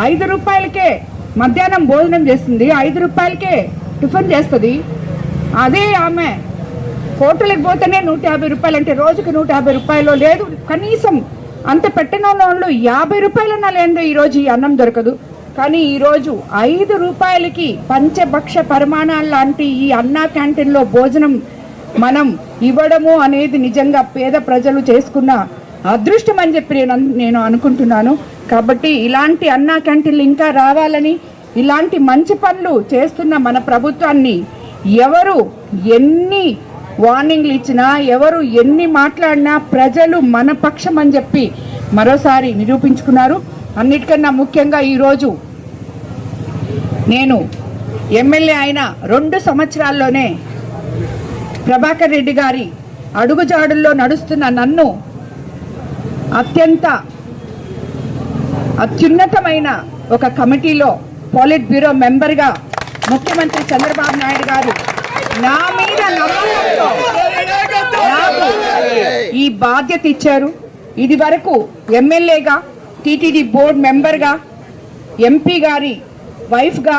5 రూపాయలకే మధ్యాహ్నం భోజనం చేస్తుంది, 5 రూపాయలకే టిఫిన్ చేస్తుంది. అదే ఆమె హోటల్కి పోతేనే 150 రూపాయలు, అంటే రోజుకి 150 రూపాయలు లేదు, కనీసం అంత పెట్టిన వాళ్ళు 50 రూపాయలన్నా లేదు ఈరోజు ఈ అన్నం దొరకదు. కానీ ఈరోజు 5 రూపాయలకి పంచభక్ష పరిమాణాలు లాంటి ఈ అన్నా క్యాంటీన్లో భోజనం మనం ఇవ్వడము అనేది నిజంగా పేద ప్రజలు చేసుకున్న అదృష్టం అని చెప్పి నేను అనుకుంటున్నాను. కాబట్టి ఇలాంటి అన్నా క్యాంటీన్లు ఇంకా రావాలని, ఇలాంటి మంచి పనులు చేస్తున్న మన ప్రభుత్వాన్ని ఎవరు ఎన్ని వార్నింగ్లు ఇచ్చినా, ఎవరు ఎన్ని మాట్లాడినా ప్రజలు మన పక్షం అని చెప్పి మరోసారి నిరూపించుకున్నారు. అన్నిటికన్నా ముఖ్యంగా ఈరోజు నేను ఎమ్మెల్యే అయిన 2 సంవత్సరాల్లోనే ప్రభాకర్ రెడ్డి గారి అడుగుజాడుల్లో నడుస్తున్న నన్ను అత్యున్నతమైన ఒక కమిటీలో పాలిట్ బ్యూరో మెంబర్గా ముఖ్యమంత్రి చంద్రబాబు నాయుడు గారు నా మీద నమ్మకంతో నాకు ఈ బాధ్యత ఇచ్చారు. ఇది వరకు ఎమ్మెల్యేగా, టీటీడీ బోర్డు మెంబర్గా, ఎంపీ గారి వైఫ్గా